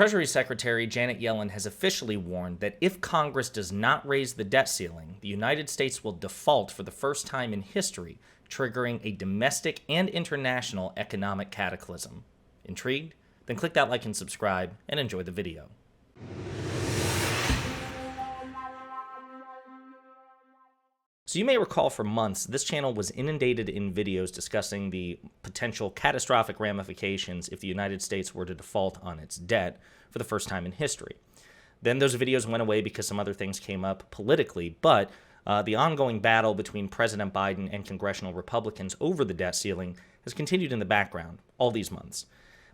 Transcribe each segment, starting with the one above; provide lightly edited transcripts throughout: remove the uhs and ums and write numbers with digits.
Treasury Secretary Janet Yellen has officially warned that if Congress does not raise the debt ceiling, the United States will default for the first time in history, triggering a domestic and international economic cataclysm. Intrigued? Then click that like and subscribe and enjoy the video. So you may recall for months, this channel was inundated in videos discussing the potential catastrophic ramifications if the United States were to default on its debt for the first time in history. Then those videos went away because some other things came up politically, but the ongoing battle between President Biden and congressional Republicans over the debt ceiling has continued in the background all these months.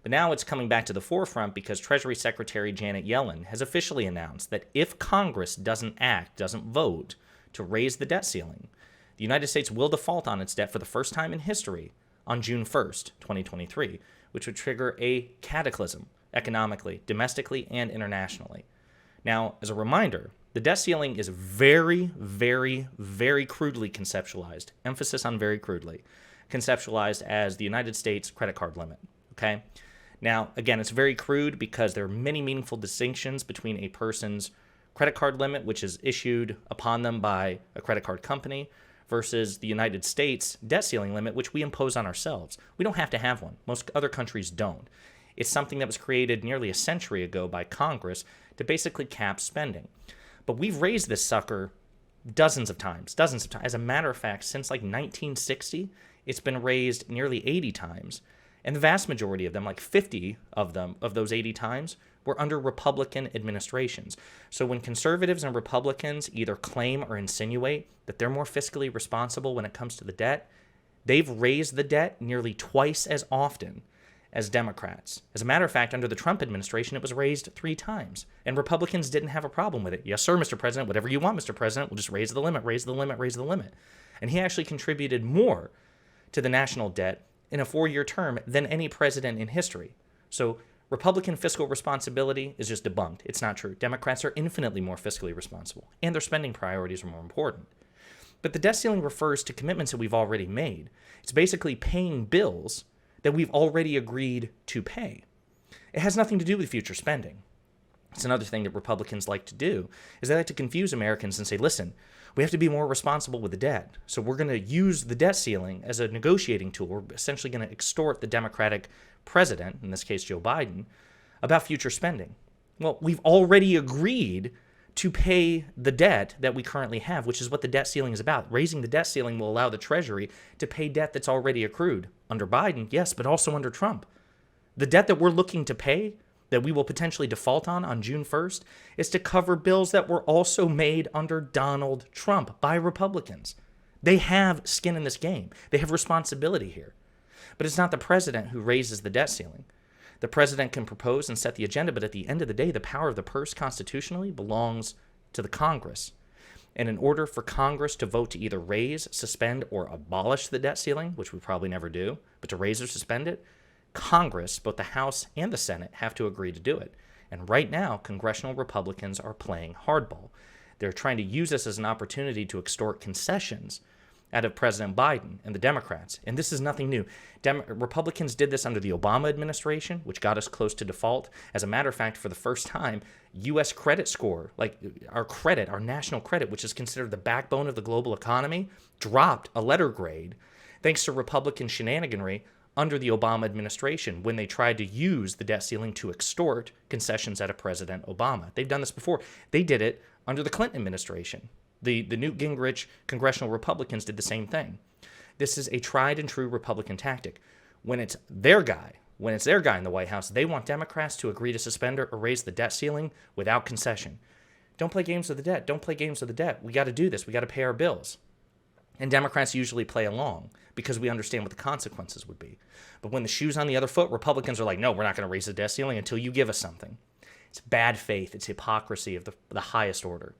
But now it's coming back to the forefront because Treasury Secretary Janet Yellen has officially announced that if Congress doesn't vote, to raise the debt ceiling, the United States will default on its debt for the first time in history on June 1st, 2023, which would trigger a cataclysm economically, domestically, and internationally. Now, as a reminder, the debt ceiling is very, very, very crudely conceptualized, emphasis on very crudely, conceptualized as the United States credit card limit, okay? Now, again, it's very crude because there are many meaningful distinctions between a person's credit card limit, which is issued upon them by a credit card company, versus the United States debt ceiling limit, which we impose on ourselves. We don't have to have one. Most other countries don't. It's something that was created nearly a century ago by Congress to basically cap spending. But we've raised this sucker dozens of times. As a matter of fact, since like 1960, it's been raised nearly 80 times. And the vast majority of them, like 50 of them, of those 80 times, were under Republican administrations. So when conservatives and Republicans either claim or insinuate that they're more fiscally responsible when it comes to the debt, they've raised the debt nearly twice as often as Democrats. As a matter of fact, under the Trump administration, it was raised 3 times, and Republicans didn't have a problem with it. Yes, sir, Mr. President, whatever you want, Mr. President, we'll just raise the limit, raise the limit, raise the limit. And he actually contributed more to the national debt in a 4-year term than any president in history. So Republican fiscal responsibility is just debunked. It's not true. Democrats are infinitely more fiscally responsible, and their spending priorities are more important. But the debt ceiling refers to commitments that we've already made. It's basically paying bills that we've already agreed to pay. It has nothing to do with future spending. It's another thing that Republicans like to do, is they like to confuse Americans and say, listen, we have to be more responsible with the debt. So we're going to use the debt ceiling as a negotiating tool. We're essentially going to extort the Democratic president, in this case Joe Biden, about future spending. Well, we've already agreed to pay the debt that we currently have, which is what the debt ceiling is about. Raising the debt ceiling will allow the Treasury to pay debt that's already accrued. Under Biden, yes, but also under Trump. The debt that we're looking to pay, that we will potentially default on June 1st, is to cover bills that were also made under Donald Trump by Republicans. They have skin in this game. They have responsibility here. But it's not the president who raises the debt ceiling. The president can propose and set the agenda, but at the end of the day, the power of the purse constitutionally belongs to the Congress. And in order for Congress to vote to either raise, suspend, or abolish the debt ceiling, which we probably never do, but to raise or suspend it, Congress, both the House and the Senate, have to agree to do it. And right now, congressional Republicans are playing hardball. They're trying to use this as an opportunity to extort concessions out of President Biden and the Democrats. And this is nothing new. Republicans did this under the Obama administration, which got us close to default. As a matter of fact, for the first time, U.S. credit score, like our national credit, which is considered the backbone of the global economy, dropped a letter grade thanks to Republican shenaniganry under the Obama administration when they tried to use the debt ceiling to extort concessions out of President Obama. They've done this before. They did it under the Clinton administration. The Newt Gingrich congressional Republicans did the same thing. This is a tried and true Republican tactic. When it's their guy in the White House, they want Democrats to agree to suspend or raise the debt ceiling without concession. Don't play games with the debt. Don't play games with the debt. We got to do this. We got to pay our bills. And Democrats usually play along because we understand what the consequences would be. But when the shoe's on the other foot, Republicans are like, no, we're not going to raise the debt ceiling until you give us something. It's bad faith. It's hypocrisy of the highest order.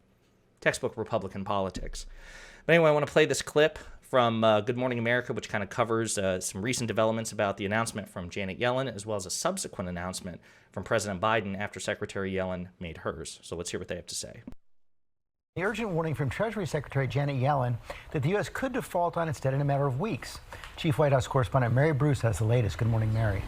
Textbook Republican politics. But anyway, I want to play this clip from Good Morning America, which kind of covers some recent developments about the announcement from Janet Yellen, as well as a subsequent announcement from President Biden after Secretary Yellen made hers. So let's hear what they have to say. The urgent warning from Treasury Secretary Janet Yellen that the U.S. could default on its debt in a matter of weeks. Chief White House correspondent Mary Bruce has the latest. Good morning, Mary.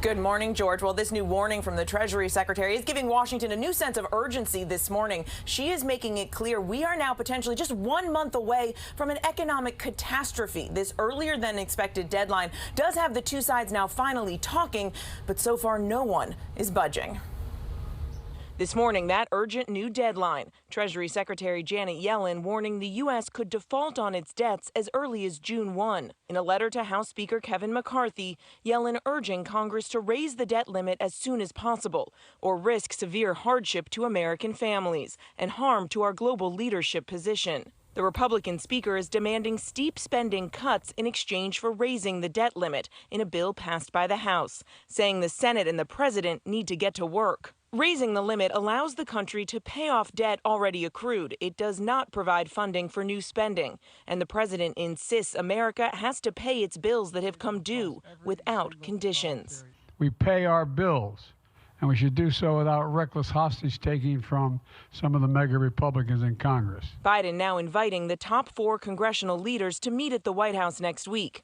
Good morning, George. Well, this new warning from the Treasury Secretary is giving Washington a new sense of urgency this morning. She is making it clear we are now potentially just 1 month away from an economic catastrophe. This earlier than expected deadline does have the two sides now finally talking, but so far no one is budging. This morning, that urgent new deadline. Treasury Secretary Janet Yellen warning the U.S. could default on its debts as early as June 1. In a letter to House Speaker Kevin McCarthy, Yellen urging Congress to raise the debt limit as soon as possible or risk severe hardship to American families and harm to our global leadership position. The Republican speaker is demanding steep spending cuts in exchange for raising the debt limit in a bill passed by the House, saying the Senate and the president need to get to work. Raising the limit allows the country to pay off debt already accrued. It does not provide funding for new spending. And the president insists America has to pay its bills that have come due without conditions. We pay our bills, and we should do so without reckless hostage taking from some of the mega Republicans in Congress. Biden now inviting the top 4 congressional leaders to meet at the White House next week.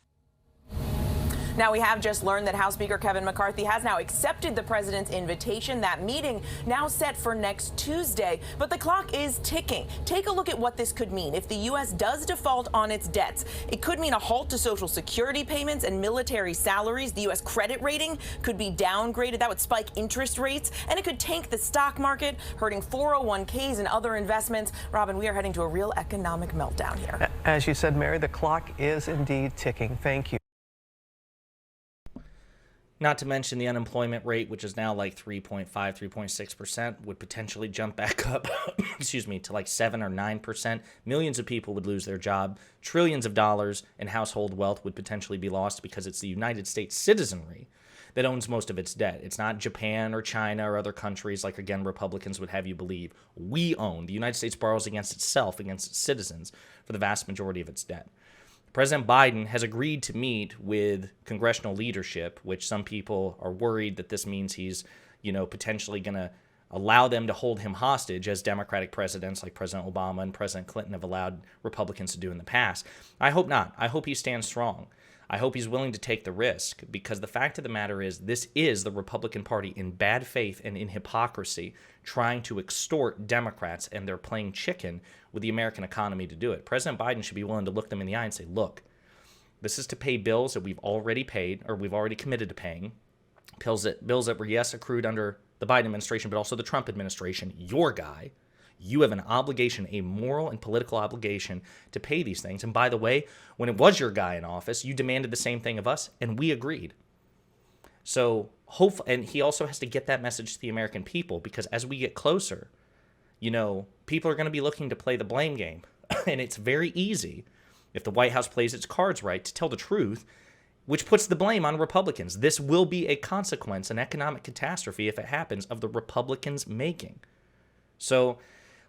Now, we have just learned that House Speaker Kevin McCarthy has now accepted the president's invitation. That meeting now set for next Tuesday, but the clock is ticking. Take a look at what this could mean. If the U.S. does default on its debts, it could mean a halt to Social Security payments and military salaries. The U.S. credit rating could be downgraded. That would spike interest rates, and it could tank the stock market, hurting 401ks and other investments. Robin, we are heading to a real economic meltdown here. As you said, Mary, the clock is indeed ticking. Thank you. Not to mention the unemployment rate, which is now like 3.5, 3.6%, would potentially jump back up, excuse me, to like 7 or 9%. Millions of people would lose their job. Trillions of dollars in household wealth would potentially be lost because it's the United States citizenry that owns most of its debt. It's not Japan or China or other countries like, again, Republicans would have you believe. We own. The United States borrows against itself, against its citizens, for the vast majority of its debt. President Biden has agreed to meet with congressional leadership, which some people are worried that this means he's, potentially going to allow them to hold him hostage as Democratic presidents like President Obama and President Clinton have allowed Republicans to do in the past. I hope not. I hope he stands strong. I hope he's willing to take the risk, because the fact of the matter is this is the Republican Party in bad faith and in hypocrisy trying to extort Democrats, and they're playing chicken with the American economy to do it. President Biden should be willing to look them in the eye and say, look, this is to pay bills that we've already paid or we've already committed to paying, bills that were, yes, accrued under the Biden administration, but also the Trump administration, your guy. You have an obligation, a moral and political obligation to pay these things. And by the way, when it was your guy in office, you demanded the same thing of us, and we agreed. So and he also has to get that message to the American people, because as we get closer, people are going to be looking to play the blame game. And it's very easy, if the White House plays its cards right, to tell the truth, which puts the blame on Republicans. This will be a consequence, an economic catastrophe, if it happens, of the Republicans' making. So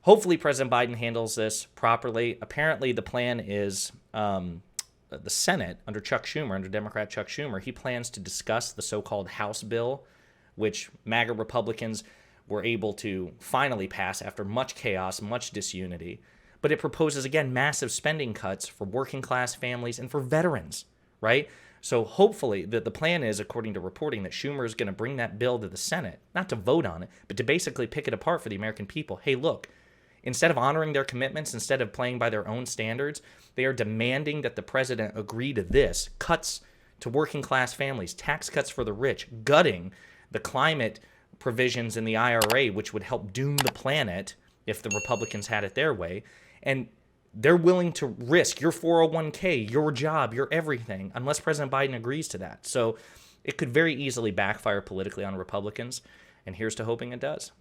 hopefully President Biden handles this properly. Apparently the plan is the Senate, under Democrat Chuck Schumer, he plans to discuss the so-called House bill, which MAGA Republicans were able to finally pass after much chaos, much disunity. But it proposes, again, massive spending cuts for working-class families and for veterans, right? So hopefully the plan is, according to reporting, that Schumer is going to bring that bill to the Senate, not to vote on it, but to basically pick it apart for the American people. Hey, look, instead of honoring their commitments, instead of playing by their own standards, they are demanding that the president agree to this: cuts to working-class families, tax cuts for the rich, gutting the climate provisions in the IRA, which would help doom the planet if the Republicans had it their way. And they're willing to risk your 401k, your job, your everything, unless President Biden agrees to that. So it could very easily backfire politically on Republicans, and here's to hoping it does.